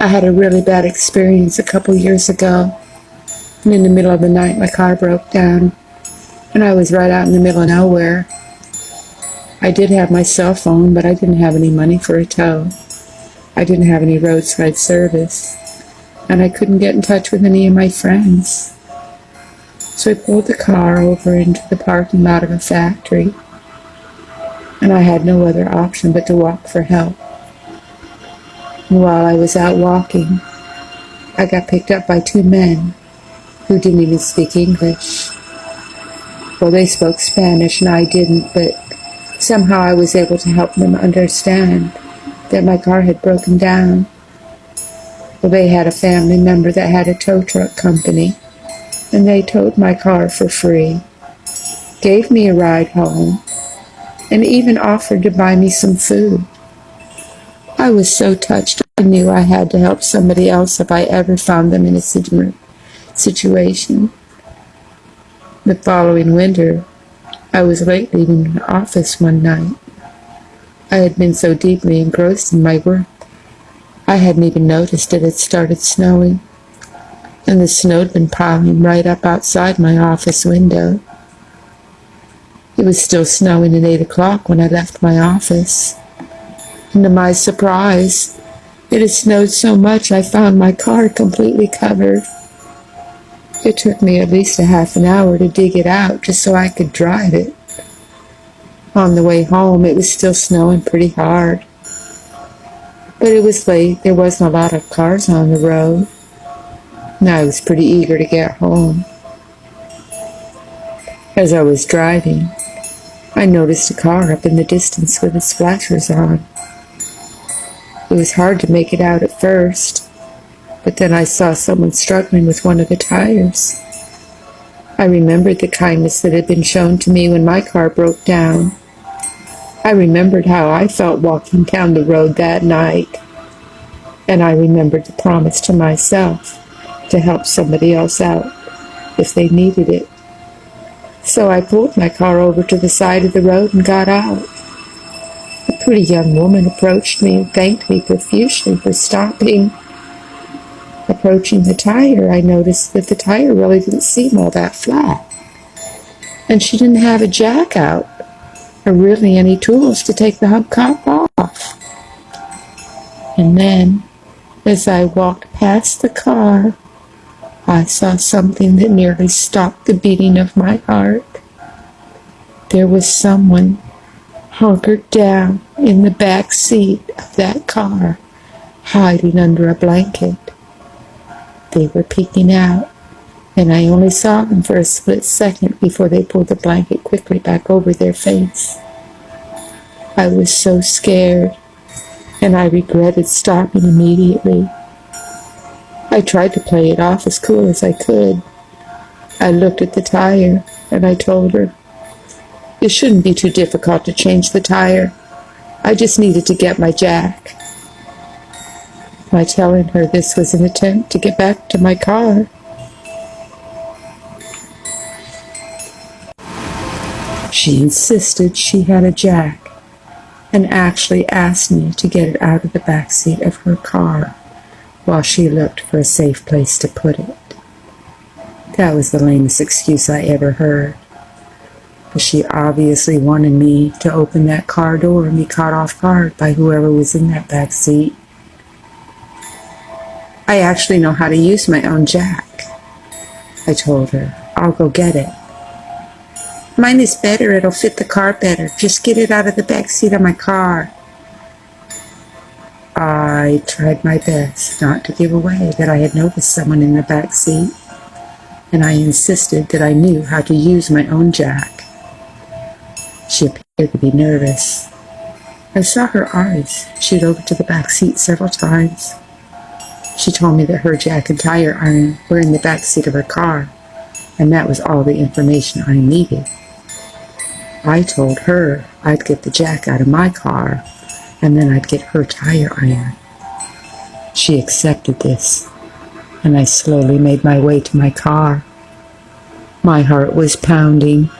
I had a really bad experience a couple years ago, and in the middle of the night my car broke down, and I was right out in the middle of nowhere. I did have my cell phone, but I didn't have any money for a tow. I didn't have any roadside service, and I couldn't get in touch with any of my friends. So I pulled the car over into the parking lot of a factory, and I had no other option but to walk for help. And while I was out walking, I got picked up by two men who didn't even speak English. Well, they spoke Spanish and I didn't, but somehow I was able to help them understand that my car had broken down. Well, they had a family member that had a tow truck company, and they towed my car for free, gave me a ride home, and even offered to buy me some food. I was so touched. I knew I had to help somebody else if I ever found them in a situation. The following winter, I was late leaving the office one night. I had been so deeply engrossed in my work, I hadn't even noticed it had started snowing, and the snow had been piling right up outside my office window. It was still snowing at 8 o'clock when I left my office, and to my surprise, it had snowed so much I found my car completely covered. It took me at least a half an hour to dig it out just so I could drive it. On the way home, it was still snowing pretty hard. But it was late. There wasn't a lot of cars on the road, and I was pretty eager to get home. As I was driving, I noticed a car up in the distance with its flashers on. It was hard to make it out at first, but then I saw someone struggling with one of the tires. I remembered the kindness that had been shown to me when my car broke down. I remembered how I felt walking down the road that night, and I remembered the promise to myself to help somebody else out if they needed it. So I pulled my car over to the side of the road and got out. A pretty young woman approached me and thanked me profusely for stopping. Approaching the tire, I noticed that the tire really didn't seem all that flat, and she didn't have a jack out, or really any tools to take the hubcap off. And then, as I walked past the car, I saw something that nearly stopped the beating of my heart. There was someone hunkered down in the back seat of that car, hiding under a blanket. They were peeking out, and I only saw them for a split second before they pulled the blanket quickly back over their face. I was so scared, and I regretted stopping immediately. I tried to play it off as cool as I could. I looked at the tire, and I told her, "It shouldn't be too difficult to change the tire. I just needed to get my jack." By telling her this was an attempt to get back to my car, she insisted she had a jack and actually asked me to get it out of the back seat of her car while she looked for a safe place to put it. That was the lamest excuse I ever heard. But she obviously wanted me to open that car door and be caught off guard by whoever was in that back seat. "I actually know how to use my own jack," I told her. "I'll go get it." "Mine is better. It'll fit the car better. Just get it out of the back seat of my car." I tried my best not to give away that I had noticed someone in the back seat, and I insisted that I knew how to use my own jack. She appeared to be nervous. I saw her eyes shoot over to the back seat several times. She told me that her jack and tire iron were in the back seat of her car, and that was all the information I needed. I told her I'd get the jack out of my car, and then I'd get her tire iron. She accepted this, and I slowly made my way to my car. My heart was pounding.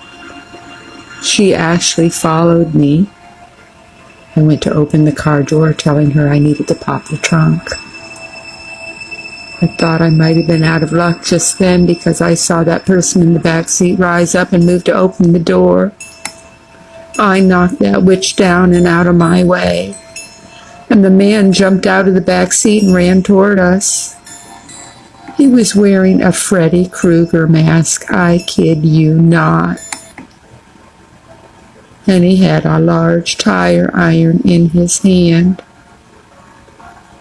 She actually followed me. I went to open the car door, telling her I needed to pop the trunk. I thought I might have been out of luck just then because I saw that person in the back seat rise up and move to open the door. I knocked that witch down and out of my way, and the man jumped out of the back seat and ran toward us. He was wearing a Freddy Krueger mask, I kid you not. And he had a large tire iron in his hand.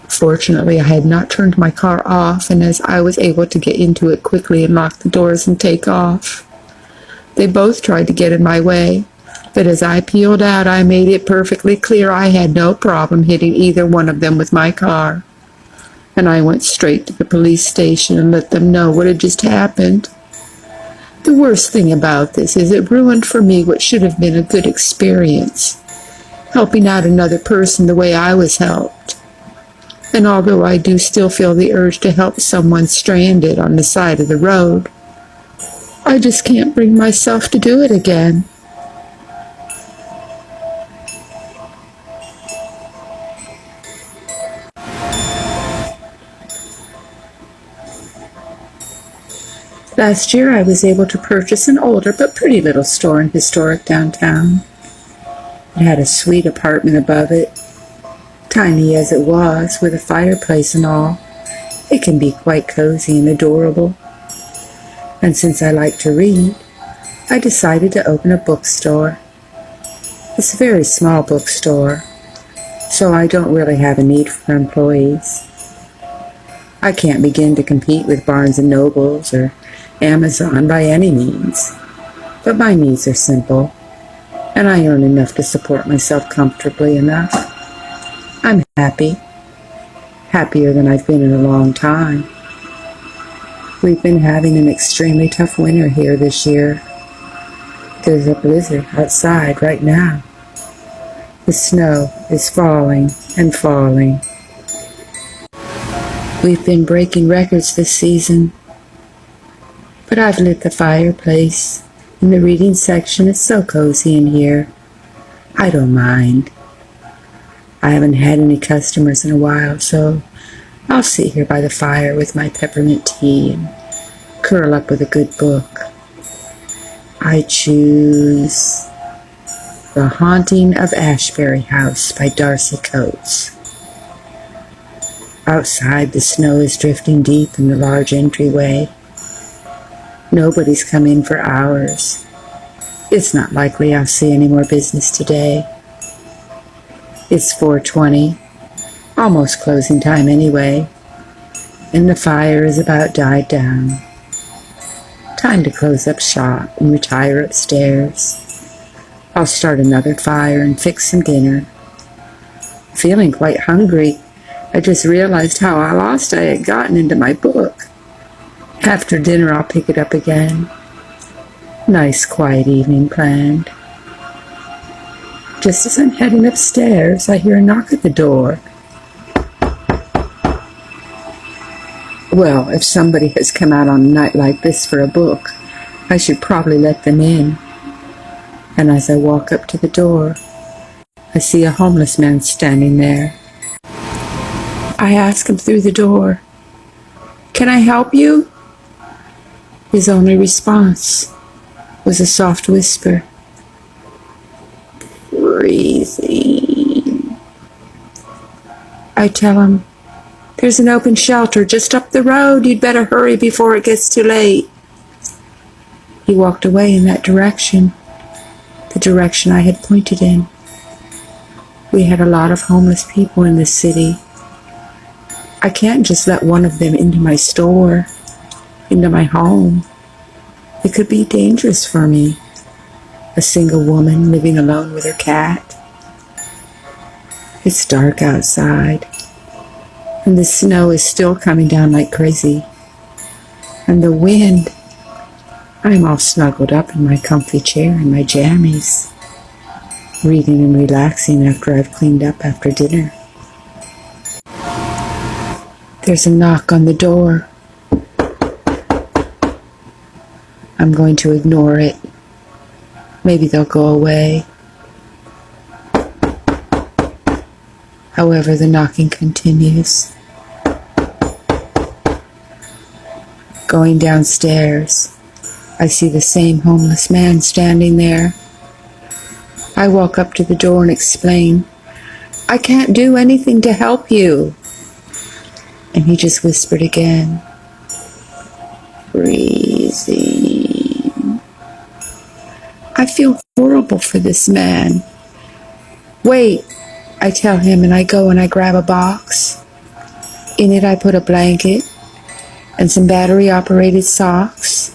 Fortunately, I had not turned my car off, and as I was able to get into it quickly and lock the doors and take off. They both tried to get in my way, but as I peeled out, I made it perfectly clear I had no problem hitting either one of them with my car. And I went straight to the police station and let them know what had just happened. The worst thing about this is it ruined for me what should have been a good experience, helping out another person the way I was helped. And although I do still feel the urge to help someone stranded on the side of the road, I just can't bring myself to do it again. Last year I was able to purchase an older but pretty little store in historic downtown. It had a suite apartment above it. Tiny as it was, with a fireplace and all, it can be quite cozy and adorable. And since I like to read, I decided to open a bookstore. It's a very small bookstore, so I don't really have a need for employees. I can't begin to compete with Barnes & Nobles or Amazon by any means, but my needs are simple, and I earn enough to support myself comfortably enough. I'm happy, happier than I've been in a long time. We've been having an extremely tough winter here this year. There's a blizzard outside right now. The snow is falling and falling. We've been breaking records this season, but I've lit the fireplace, and the reading section is so cozy in here. I don't mind. I haven't had any customers in a while, so I'll sit here by the fire with my peppermint tea and curl up with a good book. I choose The Haunting of Ashburn House by Darcy Coates. Outside, the snow is drifting deep in the large entryway. Nobody's come in for hours. It's not likely I'll see any more business today. It's 4:20, almost closing time anyway, and the fire is about died down. Time to close up shop and retire upstairs. I'll start another fire and fix some dinner. Feeling quite hungry, I just realized how lost I had gotten into my book. After dinner, I'll pick it up again. Nice quiet evening planned. Just as I'm heading upstairs, I hear a knock at the door. Well, if somebody has come out on a night like this for a book, I should probably let them in. And as I walk up to the door, I see a homeless man standing there. I ask him through the door, "Can I help you?" His only response was a soft whisper, "Freezing." I tell him, "There's an open shelter just up the road. You'd better hurry before it gets too late." He walked away in that direction, the direction I had pointed in. We had a lot of homeless people in this city. I can't just let one of them into my store, into my home. It could be dangerous for me. A single woman living alone with her cat. It's dark outside, and the snow is still coming down like crazy. And the wind. I'm all snuggled up in my comfy chair in my jammies, reading and relaxing after I've cleaned up after dinner. There's a knock on the door. I'm going to ignore it. Maybe they'll go away. However, the knocking continues. Going downstairs, I see the same homeless man standing there. I walk up to the door and explain, "I can't do anything to help you." And he just whispered again, "Breathing." I feel horrible for this man. "Wait," I tell him, and I go and I grab a box. In it I put a blanket and some battery-operated socks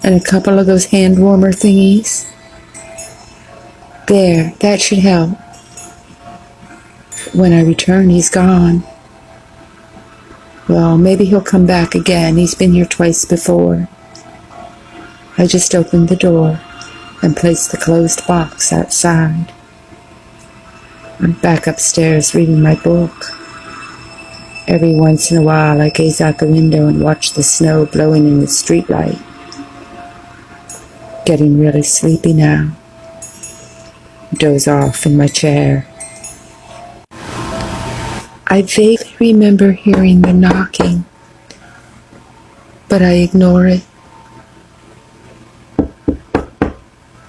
and a couple of those hand warmer thingies. There, that should help. When I return, he's gone. Well, maybe he'll come back again. He's been here twice before. I just opened the door and placed the closed box outside. I'm back upstairs reading my book. Every once in a while, I gaze out the window and watch the snow blowing in the streetlight. Getting really sleepy now. Doze off in my chair. I vaguely remember hearing the knocking, but I ignore it.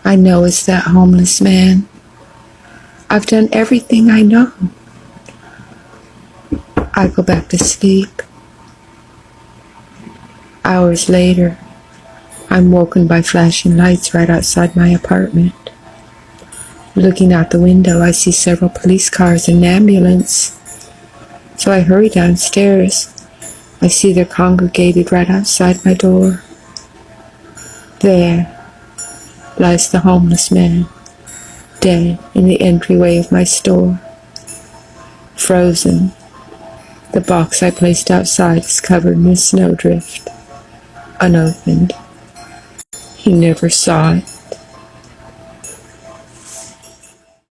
I know it's that homeless man. I've done everything I know. I go back to sleep. Hours later, I'm woken by flashing lights right outside my apartment. Looking out the window, I see several police cars and an ambulance. So I hurry downstairs. I see they're congregated right outside my door. There lies the homeless man, dead in the entryway of my store. Frozen. The box I placed outside is covered in a snowdrift, unopened. He never saw it.